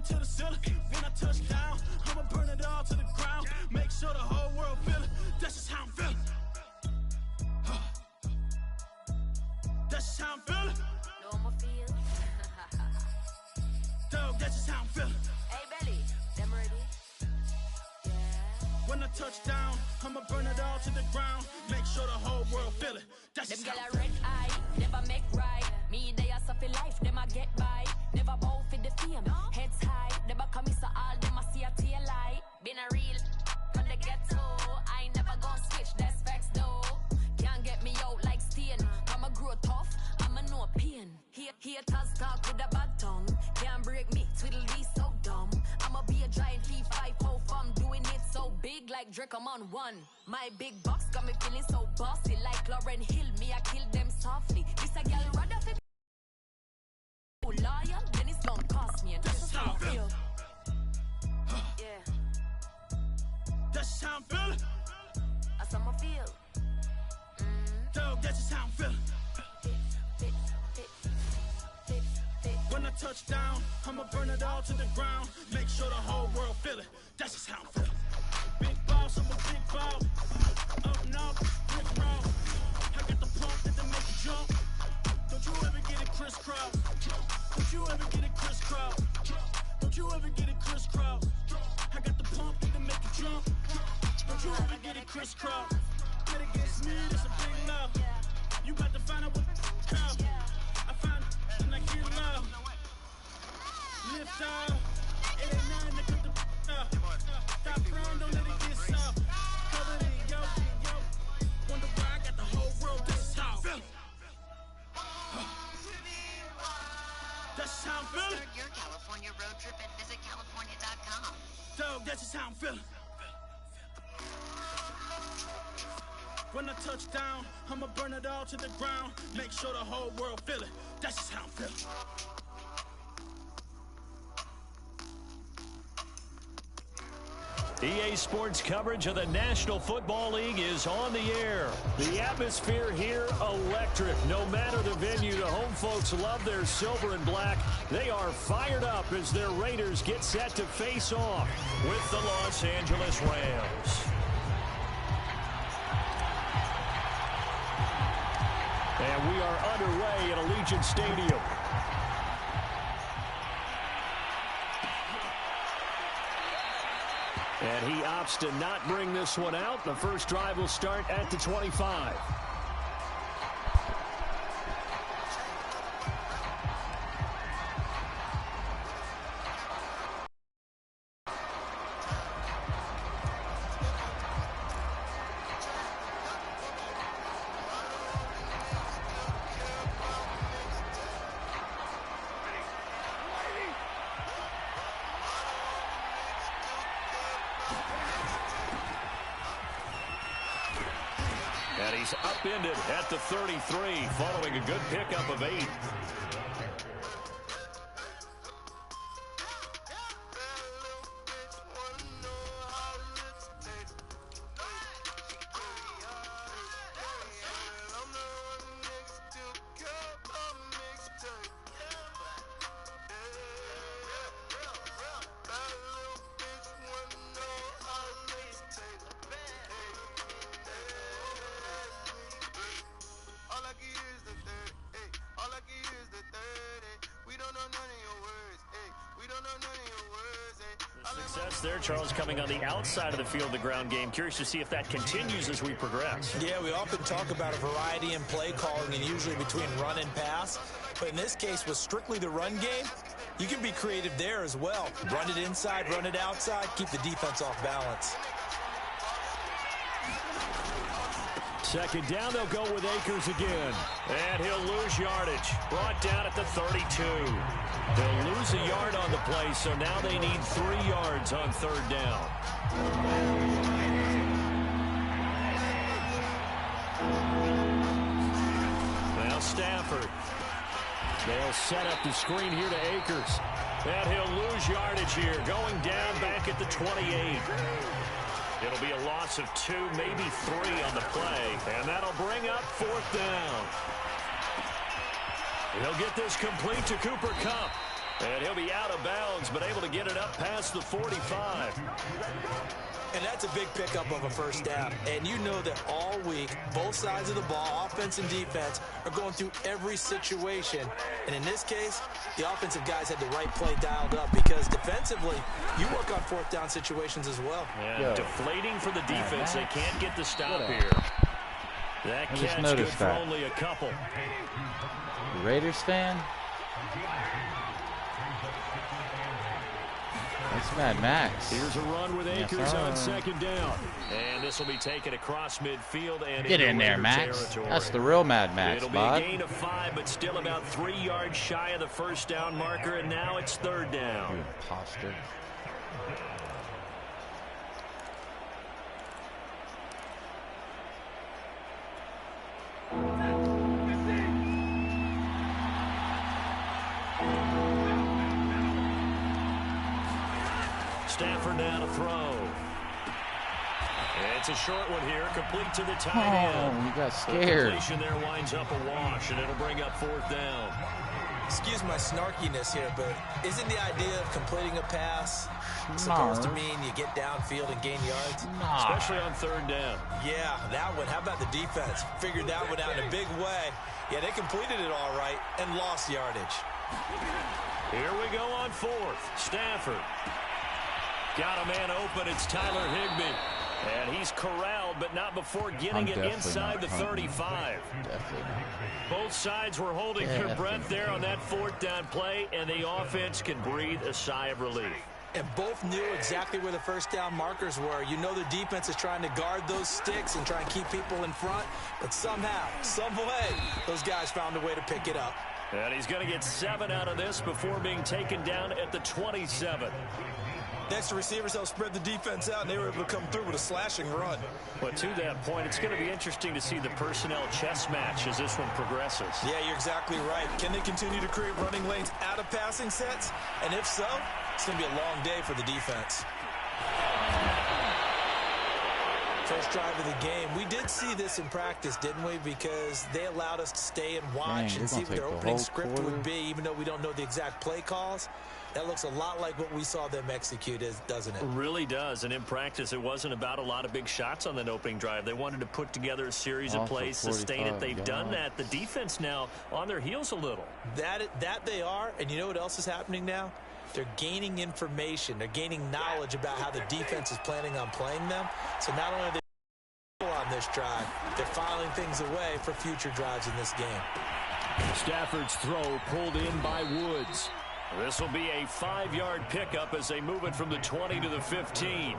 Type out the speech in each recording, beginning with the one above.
to the ceiling. When I touch down, I'ma burn it all to the ground. Make sure the whole world feel it. That's just how I'm feeling. That's just how I'm feeling. No, I'ma feel. Dog, that's just how I'm feeling. Hey, Belly, them ready? Yeah. When I touch down, I'ma burn it all to the ground. Make sure the whole world feel it. That's Them just gyal how I'm a red eye, never make right. Me, they are suffer life, them a get by. Never bow for the fame, heads high. Never come so all them a see a tail light. Been a real from the ghetto. I ain't never gon' switch, that's facts though. Can't get me out like stain. I'ma grow tough, I'ma know pain. Haters talk with a bad tongue. Can't break me, twiddle these so dumb. I'ma be a giant P5 from doing it so big like Drake, I'm on one. My big box got me feeling so bossy like Lauren Hill. Me, I kill them softly. This a girl rather fi loyal, then it's gon' cost me. And that's just how I feel. Yeah. That's just how I'm feeling. That's how I feel. Dog, that's just how I'm feeling. When I touch down, I'ma burn it all to the ground. Make sure the whole world feel it. That's just how I'm feeling. Big boss, I'm a big boss. Up north, brick road. I got the pump that make you jump. Don't you ever get it crisscross. Don't you ever get it crisscross. Don't you ever get it crisscross. I got the pump that make you jump. Don't you ever get it crisscross. Bet against me, that's a big love. You about to find out what come. I find and I get love. Lift up. It ain't nothing to cut the up. Stop praying, don't let it get soft. Cover it in yo. Wonder why I got the whole world. This is how I'm feeling. That's how I'm feeling. Start your California road trip and visit California.com. Dog, that's just how I'm feeling. When I touch down, I'ma burn it all to the ground. Make sure the whole world feel it. That's just how I'm feeling. EA Sports coverage of the National Football League is on the air. The atmosphere here, electric. No matter the venue, the home folks love their silver and black. They are fired up as their Raiders get set to face off with the Los Angeles Rams. And we are underway at Allegiant Stadium. And he opts to not bring this one out. The first drive will start at the 25. And he's upended at the 33, following a good pickup of 8. Success there, Charles, coming on the outside of the field, the ground game. Curious to see if that continues as we progress. Yeah, we often talk about a variety in play calling and usually between run and pass. But in this case, with strictly the run game, you can be creative there as well. Run it inside, run it outside, keep the defense off balance. Second down, they'll go with Akers again. And he'll lose yardage. Brought down at the 32. They'll lose a yard on the play, so now they need 3 yards on third down. Now Stafford. They'll set up the screen here to Akers. And he'll lose yardage here, going down back at the 28. It'll be a loss of 2, maybe 3 on the play, and that'll bring up 4th down. He'll get this complete to Cooper Kupp. And he'll be out of bounds, but able to get it up past the 45. And that's a big pickup of a first down. And you know that all week, both sides of the ball, offense and defense, are going through every situation. And in this case, the offensive guys had the right play dialed up because defensively, you work on fourth down situations as well. Yeah, deflating for the defense. They can't get the stop here. That catch good for only a couple. Raiders fan? That's Mad Max. Here's a run with Akers on second down. And this will be taken across midfield and get in there, Max. Territory. That's the real Mad Max, It'll be a gain of 5, but still about 3 yards shy of the first down marker, and now it's third down. You imposter. Stafford now to throw. It's a short one here, complete to the tight end. Oh, you got scared. The completion there winds up a wash, and it'll bring up fourth down. Excuse my snarkiness here, but isn't the idea of completing a pass supposed to mean you get downfield and gain yards? Especially on third down. Yeah, that one. How about the defense? Figured that one out in a big way. Yeah, they completed it all right and lost yardage. Here we go on fourth. Stafford. Got a man open. It's Tyler Higbee. And he's corralled, but not before getting it inside the 35. Definitely not. Both sides were holding their breath there on that fourth down play, and the offense can breathe a sigh of relief. And both knew exactly where the first down markers were. You know the defense is trying to guard those sticks and try and keep people in front, but somehow, some way, those guys found a way to pick it up. And he's going to get 7 out of this before being taken down at the 27. Next, the receivers helped spread the defense out, and they were able to come through with a slashing run. But to that point, it's going to be interesting to see the personnel chess match as this one progresses. Yeah, you're exactly right. Can they continue to create running lanes out of passing sets? And if so, it's going to be a long day for the defense. First drive of the game. We did see this in practice, didn't we? Because they allowed us to stay and watch and see what their opening script would be, even though we don't know the exact play calls. That looks a lot like what we saw them execute, doesn't it? It really does. And in practice, it wasn't about a lot of big shots on that opening drive. They wanted to put together a series of plays, sustain it. They've done that. The defense now on their heels a little. That they are. And you know what else is happening now? They're gaining information. They're gaining knowledge about how the defense is planning on playing them. So not only are they on this drive, they're filing things away for future drives in this game. Stafford's throw pulled in by Woods. This will be a 5-yard pickup as they move it from the 20 to the 15.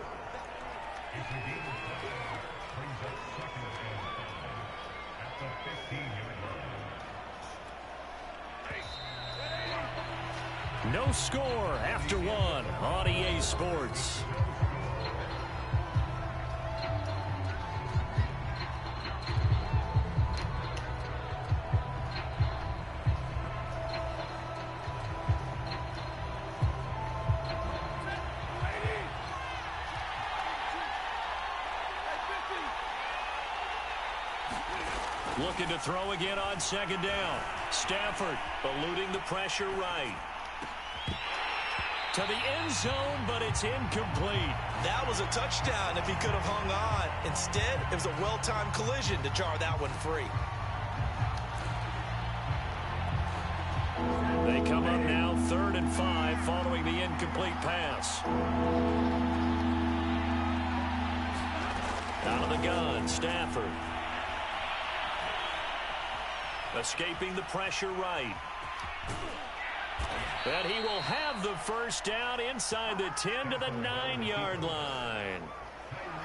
No score after one on EA Sports. Looking to throw again on second down. Stafford eluding the pressure right. To the end zone, but it's incomplete. That was a touchdown if he could have hung on. Instead, it was a well-timed collision to jar that one free. They come up now 3rd and 5 following the incomplete pass. Out of the gun, Stafford. Escaping the pressure right. And he will have the first down inside the 10 to the 9-yard line.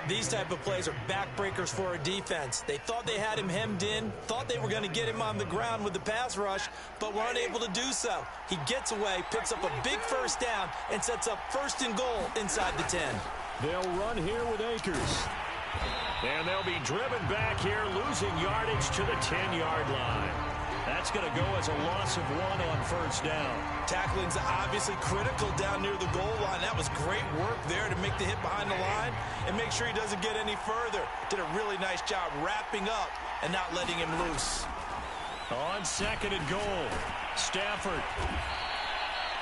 These type of plays are backbreakers for a defense. They thought they had him hemmed in, thought they were going to get him on the ground with the pass rush, but were unable to do so. He gets away, picks up a big first down, and sets up 1st and goal inside the 10. They'll run here with Akers. And they'll be driven back here, losing yardage to the 10-yard line. That's going to go as a loss of 1 on 1st down. Tackling's obviously critical down near the goal line. That was great work there to make the hit behind the line and make sure he doesn't get any further. Did a really nice job wrapping up and not letting him loose. On 2nd and goal, Stafford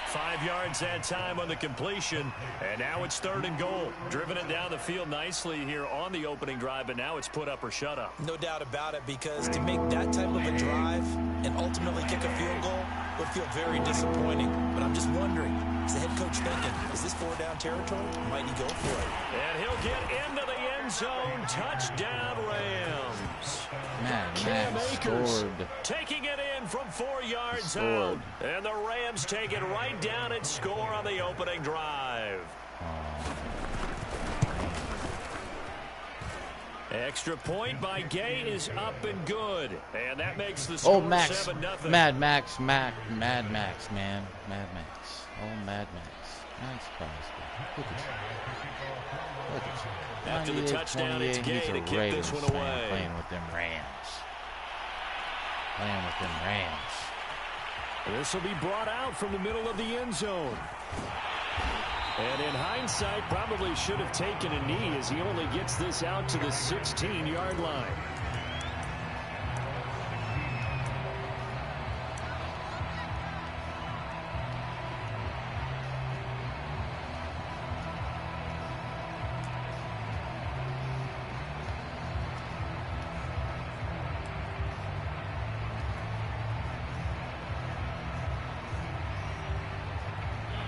5 yards that time on the completion, and now it's 3rd and goal. Driven it down the field nicely here on the opening drive, but now it's put up or shut up. No doubt about it, because to make that type of a drive and ultimately kick a field goal would feel very disappointing. But I'm just wondering, is the head coach thinking, is this 4-down territory? Might he go for it? And he'll get into the end zone. Touchdown, Rams. Man, scored. Taking it in from 4 yards out. And the Rams take it right down and score on the opening drive. Extra point by Gay is up and good. And that makes the score 7-0. Mad Max, man. Mad Max. Oh, Mad Max. Max Crosby. Look at you. After the touchdown, it's Gay to kick this one away. Playing with them Rams. This will be brought out from the middle of the end zone. And in hindsight, probably should have taken a knee as he only gets this out to the 16-yard line.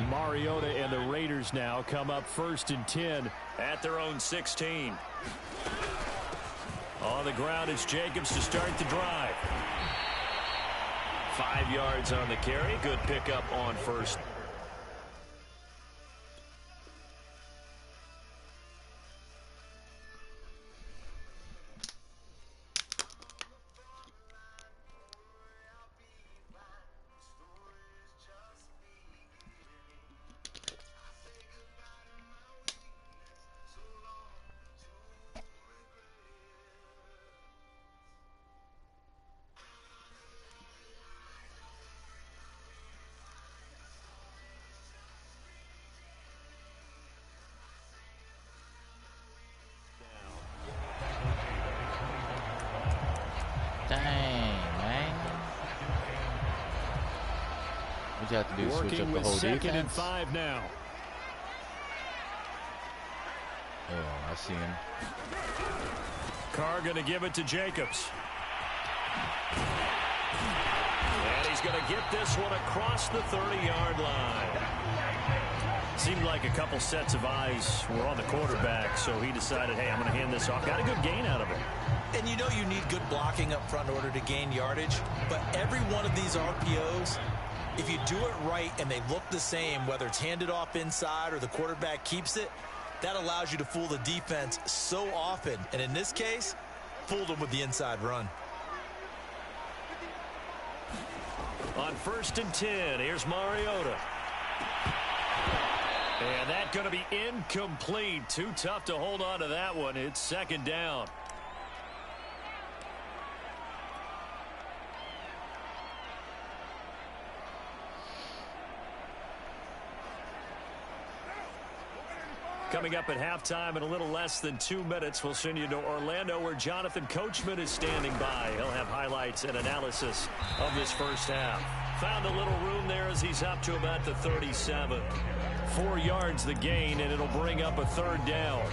Mariota and the Raiders now come up 1st and 10 at their own 16. On the ground is Jacobs to start the drive. 5 yards on the carry. Good pickup on first. Dang, man. What you have to do, switch up the whole defense? 2nd and 5 now. Oh, I see him. Carr going to give it to Jacobs. And he's going to get this one across the 30-yard line. Seemed like a couple sets of eyes were on the quarterback, so he decided, hey, I'm going to hand this off. Got a good gain out of it. And you know you need good blocking up front in order to gain yardage. But every one of these RPOs, if you do it right and they look the same, whether it's handed off inside or the quarterback keeps it, that allows you to fool the defense so often. And in this case, fooled them with the inside run. On 1st and 10, here's Mariota. And that's going to be incomplete. Too tough to hold on to that one. It's 2nd down. Coming up at halftime in a little less than 2 minutes, we'll send you to Orlando where Jonathan Coachman is standing by. He'll have highlights and analysis of this first half. Found a little room there as he's up to about the 37. 4 yards the gain, and it'll bring up a 3rd down.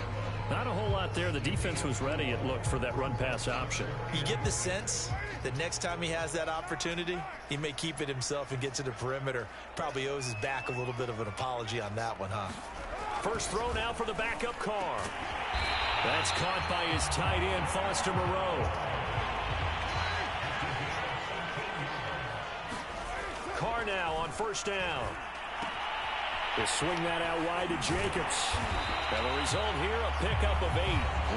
Not a whole lot there. The defense was ready, it looked, for that run-pass option. You get the sense that next time he has that opportunity, he may keep it himself and get to the perimeter. Probably owes his back a little bit of an apology on that one, huh? First throw now for the backup Carr. That's caught by his tight end, Foster Moreau. Carr now on 1st down. He'll swing that out wide to Jacobs. And the result here, a pickup of 8.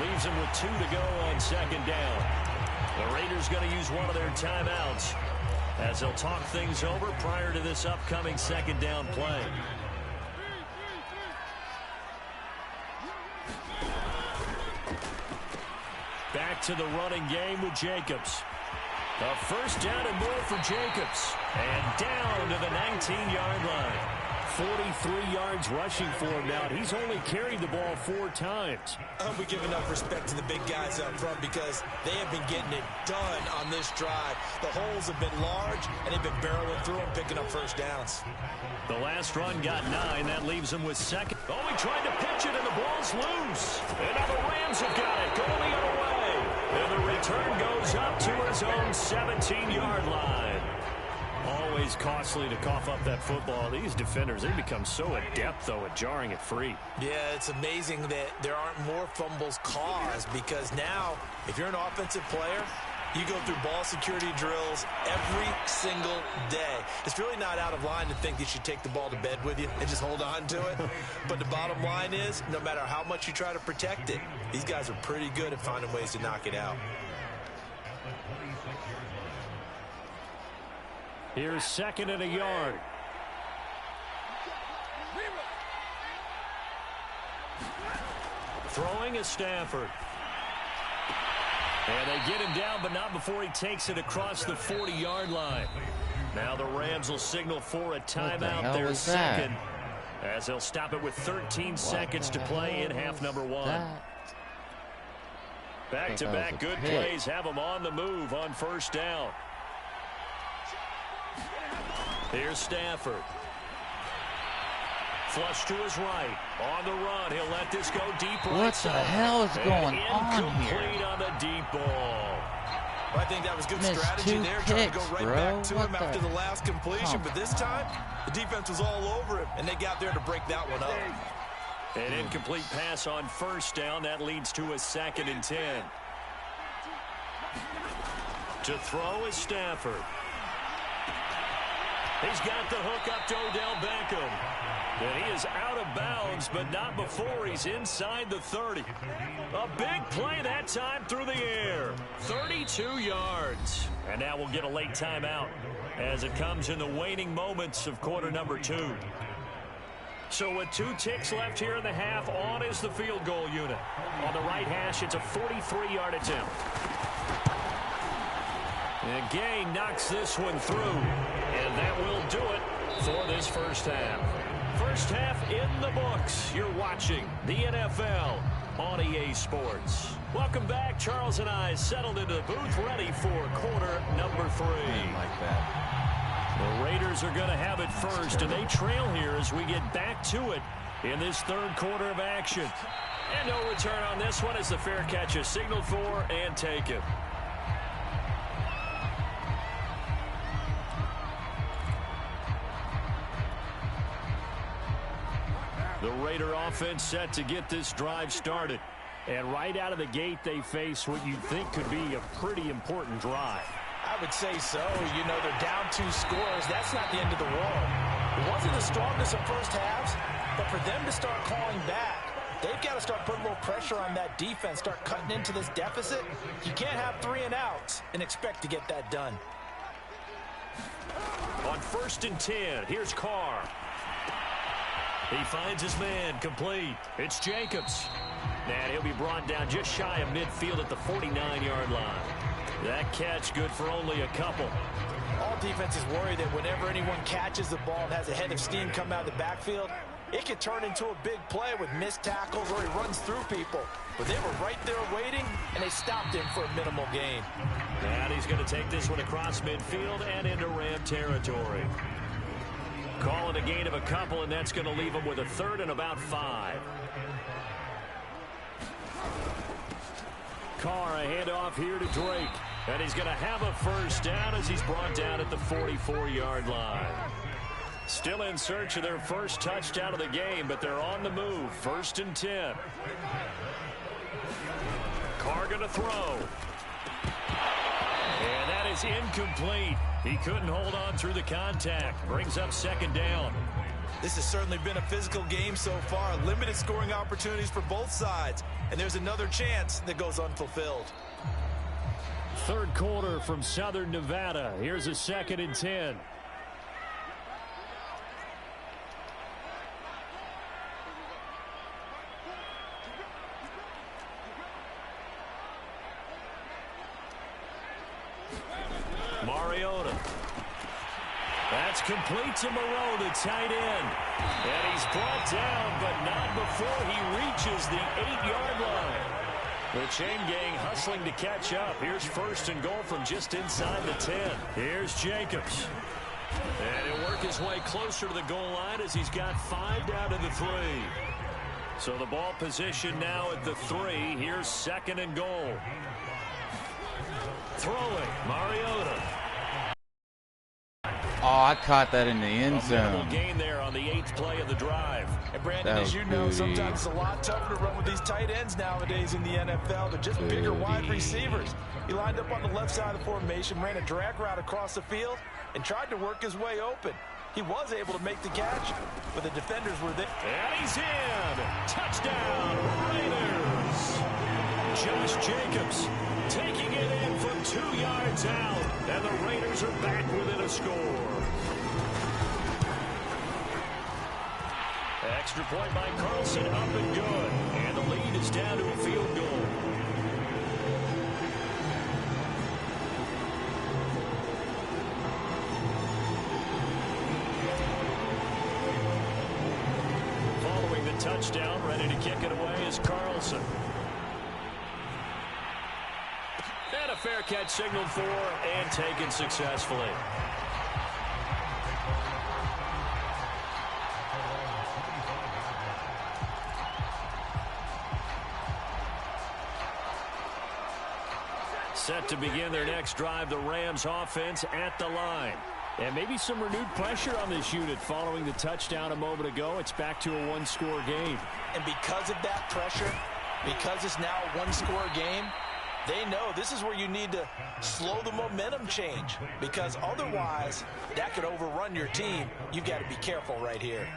Leaves him with 2 to go on 2nd down. The Raiders going to use one of their timeouts as they'll talk things over prior to this upcoming 2nd down play. Back to the running game with Jacobs. A 1st down and more for Jacobs. And down to the 19-yard line. 43 yards rushing for him now. He's only carried the ball 4 times. We give enough respect to the big guys up front because they have been getting it done on this drive. The holes have been large, and they've been barreling through them, picking up first downs. The last run got 9. That leaves him with second. Oh, he tried to pitch it, and the ball's loose. And now the Rams have got it, going the other way. And the return goes up to his own 17-yard line. Always costly to cough up that football. These defenders, they become so adept, though, at jarring it free. Yeah, it's amazing that there aren't more fumbles caused because now, if you're an offensive player, you go through ball security drills every single day. It's really not out of line to think you should take the ball to bed with you and just hold on to it. But the bottom line is, no matter how much you try to protect it, these guys are pretty good at finding ways to knock it out. Here's 2nd and a yard. Throwing is Stafford. And they get him down, but not before he takes it across the 40-yard line. Now the Rams will signal for a timeout. Their second, as they'll stop it with 13 seconds to play in half number 1. Back-to-back good plays have them on the move on first down. Here's Stafford. Flush to his right. On the run. He'll let this go deep right. What the hell is going on here? Incomplete on the deep ball. I think that was good strategy there, trying to go right back to him after the last completion. But this time, the defense was all over him, and they got there to break that one up. An incomplete pass on first down. That leads to a 2nd and 10. To throw is Stafford. He's got the hook up to Odell Beckham. And he is out of bounds, but not before he's inside the 30. A big play that time through the air. 32 yards. And now we'll get a late timeout as it comes in the waning moments of quarter number 2. So with 2 ticks left here in the half, on is the field goal unit. On the right hash, it's a 43-yard attempt. And Gay knocks this one through. And that will do it for this first half. First half in the books. You're watching the NFL on EA Sports. Welcome back. Charles and I settled into the booth, ready for quarter number 3. Like that. The Raiders are going to have it first, and they trail here as we get back to it in this third quarter of action. And no return on this one as the fair catch is signaled for and taken. The Raider offense set to get this drive started. And right out of the gate, they face what you'd think could be a pretty important drive. I would say so. You know, they're down 2 scores. That's not the end of the world. It wasn't the strongest of first halves, but for them to start calling back, they've got to start putting a little pressure on that defense, start cutting into this deficit. You can't have 3 and outs and expect to get that done. On 1st and 10, here's Carr. He finds his man, complete. It's Jacobs. And he'll be brought down just shy of midfield at the 49-yard line. That catch good for only a couple. All defenses worry that whenever anyone catches the ball and has a head of steam come out of the backfield, it could turn into a big play with missed tackles or he runs through people. But they were right there waiting, and they stopped him for a minimal gain. And he's going to take this one across midfield and into Ram territory. Call it a gain of a couple, and that's going to leave him with a 3rd and about 5. Carr, a handoff here to Drake. And he's going to have a first down as he's brought down at the 44-yard line. Still in search of their first touchdown of the game, but they're on the move. 1st and 10. Carr going to throw. And that is incomplete. He couldn't hold on through the contact. Brings up 2nd down. This has certainly been a physical game so far. Limited scoring opportunities for both sides. And there's another chance that goes unfulfilled. 3rd quarter from Southern Nevada. Here's a 2nd and 10. That's complete to Moreau, the tight end. And he's brought down, but not before he reaches the 8-yard line. The chain gang hustling to catch up. Here's first and goal from just inside the 10. Here's Jacobs. And he'll work his way closer to the goal line as he's got 5 down to the 3. So the ball position now at the 3. Here's second and goal. Throwing, Mariota. Oh, I caught that in the end zone. Gain there on the 8th play of the drive. And Brandon, as you know, sometimes it's a lot tougher to run with these tight ends nowadays in the NFL. They're just bigger wide receivers. He lined up on the left side of the formation, ran a drag route across the field, and tried to work his way open. He was able to make the catch, but the defenders were there. And he's in. Touchdown, Raiders. Josh Jacobs taking it in from 2 yards out, and the Raiders are back within a score. Extra point by Carlson, up and good. And the lead is down to a field goal. Following the touchdown, ready to kick it away is Carlson. And a fair catch signaled for and taken successfully. Set to begin their next drive, the Rams offense at the line. And maybe some renewed pressure on this unit following the touchdown a moment ago. It's back to a one-score game. And because of that pressure, because it's now a one-score game, they know this is where you need to slow the momentum change, because otherwise that could overrun your team. You've got to be careful right here.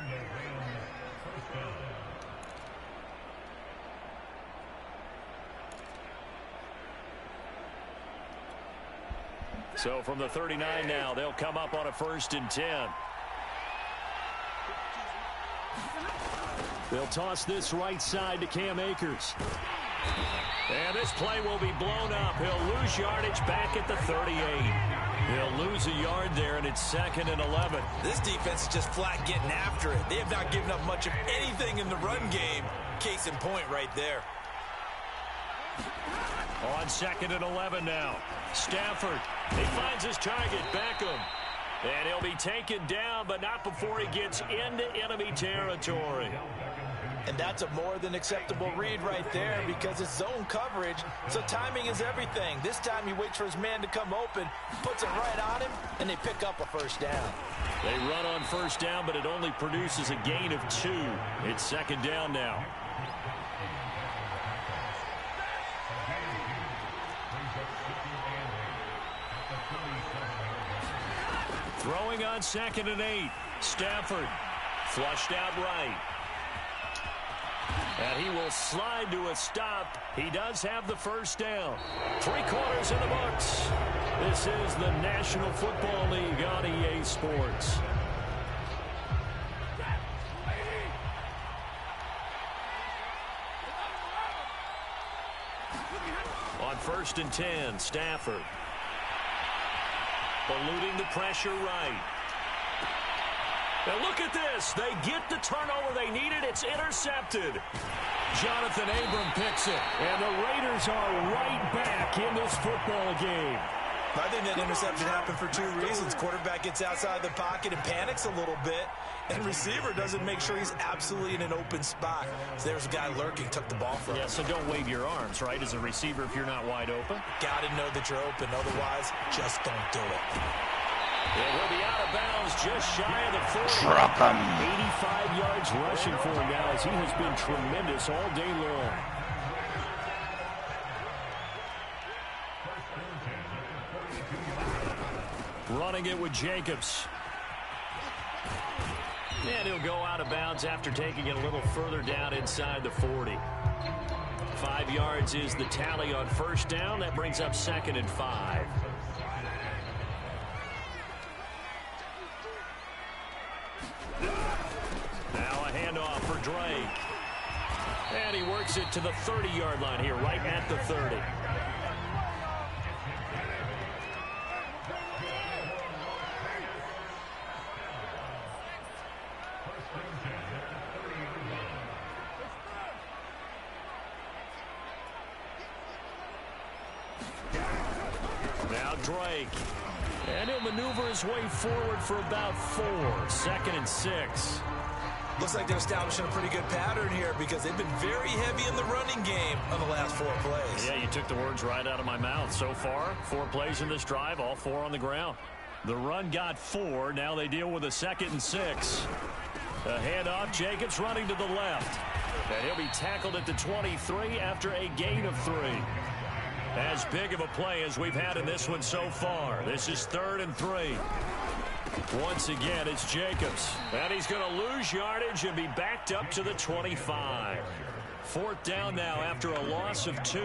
So from the 39 now, they'll come up on a 1st and 10. They'll toss this right side to Cam Akers. And this play will be blown up. He'll lose yardage back at the 38. He'll lose a yard there, and it's 2nd and 11. This defense is just flat getting after it. They have not given up much of anything in the run game. Case in point right there. On 2nd and 11 now. Stafford, he finds his target, Beckham. And he'll be taken down, but not before he gets into enemy territory. And that's a more than acceptable read right there, because it's zone coverage, so timing is everything. This time he waits for his man to come open, puts it right on him, and they pick up a 1st down. They run on 1st down, but it only produces a gain of 2. It's 2nd down now. Throwing on 2nd and 8. Stafford flushed out right. And he will slide to a stop. He does have the 1st down. 3 quarters in the books. This is the National Football League on EA Sports. On 1st and 10, Stafford. Eluding the pressure right. Now look at this. They get the turnover they needed. It's intercepted. Jonathan Abram picks it. And the Raiders are right back in this football game. I think that interception happened for 2 reasons. Quarterback gets outside the pocket and panics a little bit. And receiver doesn't make sure he's absolutely in an open spot. So there's a guy lurking, took the ball from him. Yeah, so don't wave your arms, right, as a receiver if you're not wide open. Got to know that you're open. Otherwise, just don't do it. It will be out of bounds just shy of the 40. Truck 'em. 85 yards rushing for him, guys. He has been tremendous all day long. Running it with Jacobs. And he'll go out of bounds after taking it a little further down inside the 40. 5 yards is the tally on 1st down. That brings up 2nd and 5. Now a handoff for Drake. And he works it to the 30-yard line here, right at the 30. Now Drake. And he'll maneuver his way forward for about 4. 2nd and 6. Looks like they're establishing a pretty good pattern here because they've been very heavy in the running game on the last 4 plays. Yeah, you took the words right out of my mouth. So far, 4 plays in this drive, all 4 on the ground. The run got 4. Now they deal with a 2nd and 6. A handoff. Jacobs running to the left. And he'll be tackled at the 23 after a gain of 3. As big of a play as we've had in this one so far. This is 3rd and 3. Once again, it's Jacobs. And he's going to lose yardage and be backed up to the 25. 4th down now after a loss of 2.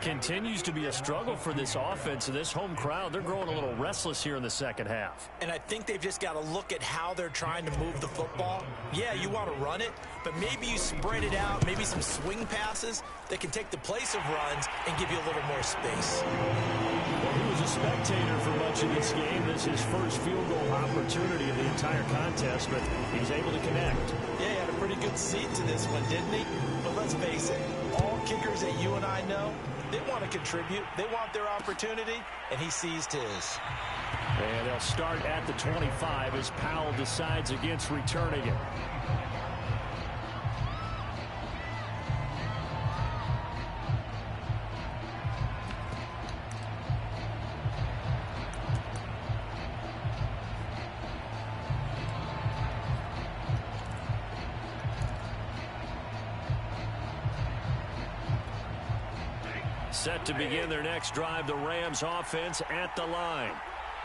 Continues to be a struggle for this offense and this home crowd. They're growing a little restless here in the second half. And I think they've just got to look at how they're trying to move the football. Yeah, you want to run it, but maybe you spread it out, maybe some swing passes that can take the place of runs and give you a little more space. Well, he was a spectator for much of this game. This is his first field goal opportunity of the entire contest, but he's able to connect. Yeah, he had a pretty good seat to this one, didn't he? But let's face it, all kickers that you and I know, they want to contribute. They want their opportunity, and he seized his. And they'll start at the 25 as Powell decides against returning it. Set to begin their next drive, the Rams offense at the line.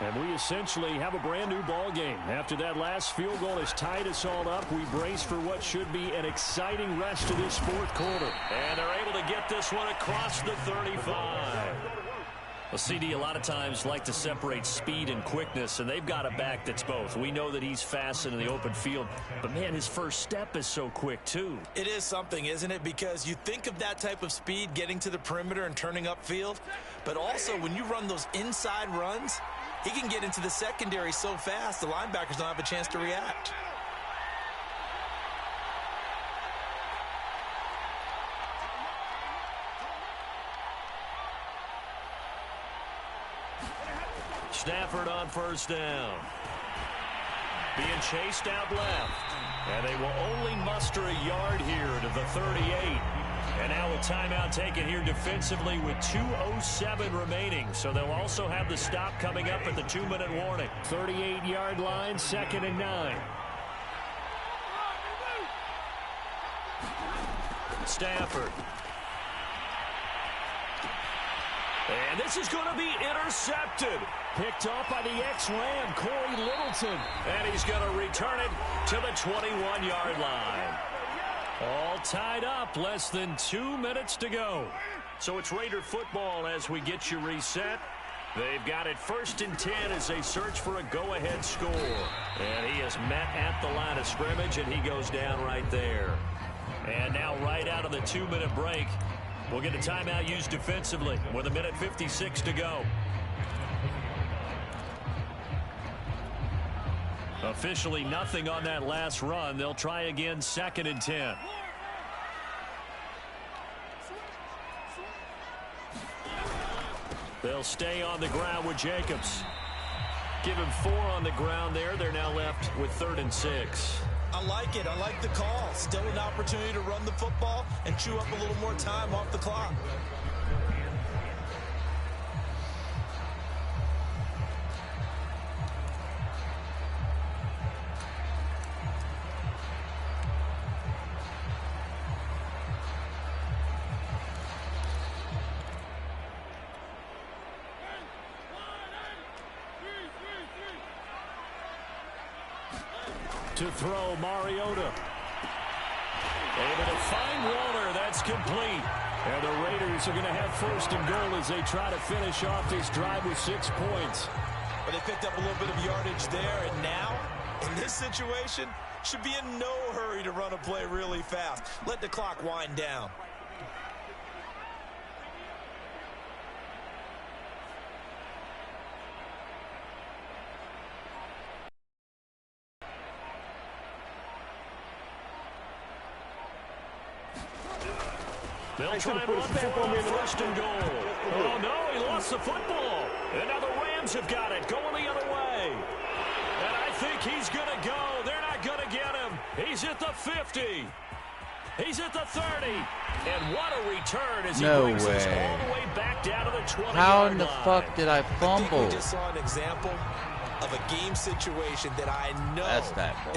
And we essentially have a brand new ball game. After that last field goal has tied us all up, we brace for what should be an exciting rest of this 4th quarter. And they're able to get this one across the 35. Well, CD, a lot of times like to separate speed and quickness, and they've got a back that's both. We know that he's fast in the open field, but, man, his first step is so quick, too. It is something, isn't it? Because you think of that type of speed getting to the perimeter and turning upfield, but also when you run those inside runs, he can get into the secondary so fast the linebackers don't have a chance to react. Stafford on 1st down. Being chased out left. And they will only muster a yard here to the 38. And now a timeout taken here defensively with 2:07 remaining. So they'll also have the stop coming up at the 2-minute warning. 38-yard line, 2nd and 9. Stafford. And this is going to be intercepted. Picked off by the ex-Ram, Corey Littleton. And he's going to return it to the 21-yard line. All tied up, less than 2 minutes to go. So it's Raider football as we get you reset. They've got it 1st and 10 as they search for a go-ahead score. And he is met at the line of scrimmage, and he goes down right there. And now right out of the 2-minute break, we'll get a timeout used defensively with 1:56 to go. Officially nothing on that last run. They'll try again 2nd and 10. They'll stay on the ground with Jacobs. Give him 4 on the ground there. They're now left with 3rd and 6. I like it. I like the call. Still an opportunity to run the football and chew up a little more time off the clock. To throw, Mariota. Able to find Waller. That's complete. And the Raiders are going to have 1st and goal as they try to finish off this drive with 6 points. But they picked up a little bit of yardage there, and now, in this situation, should be in no hurry to run a play really fast. Let the clock wind down. They'll try and run for it, first and goal. Oh, no, he lost the football. And now the Rams have got it, going the other way. And I think he's going to go. They're not going to get him. He's at the 50. He's at the 30. And what a return as he brings this all the way back down to the 20-yard line. How in the fuck did I fumble? I think we just saw an example of a game situation that I know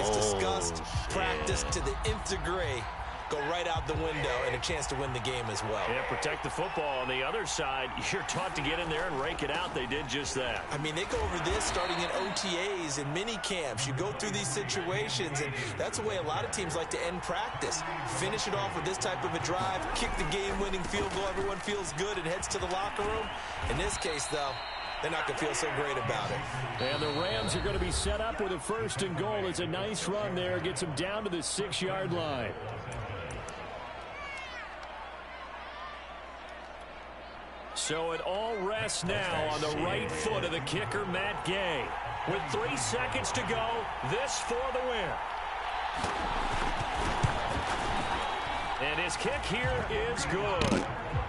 is discussed, practiced to the nth degree, go right out the window, and a chance to win the game as well. Yeah, protect the football. On the other side, you're taught to get in there and rake it out. They did just that. I mean, they go over this starting in OTAs and mini camps. You go through these situations, and that's the way a lot of teams like to end practice. Finish it off with this type of a drive, kick the game-winning field goal. Everyone feels good and heads to the locker room. In this case, though, they're not going to feel so great about it. And the Rams are going to be set up with a first and goal. It's a nice run there. Gets them down to the 6-yard line. So it all rests now on the right foot of the kicker, Matt Gay. With 3 seconds to go, this for the win. And his kick here is good.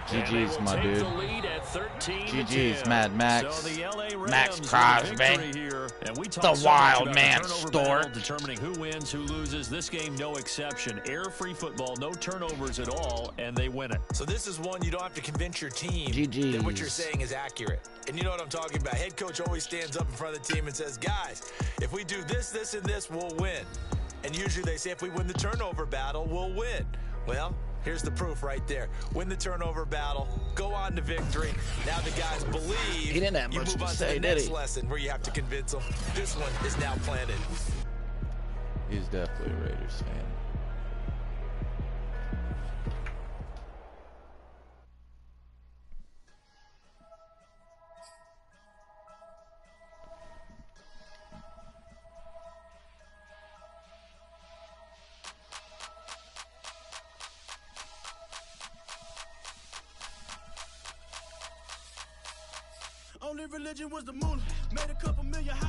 GG's, my dude. The lead at 13 GG's, Mad Max. So the LA Rams Max Crosby. Here, and we the wild man stork. Determining who wins, who loses. This game, no exception. Error-free football, no turnovers at all, and they win it. So this is one you don't have to convince your team that what you're saying is accurate. And you know what I'm talking about. Head coach always stands up in front of the team and says, guys, if we do this, this, and this, we'll win. And usually they say if we win the turnover battle, we'll win. Well, here's the proof right there. Win the turnover battle, go on to victory. Now the guys believe he didn't have much you move to on say, to the did next he? lesson where you have to convince them. This one is now planted. He's definitely a Raiders fan. Only religion was the moolah. Made a couple million high.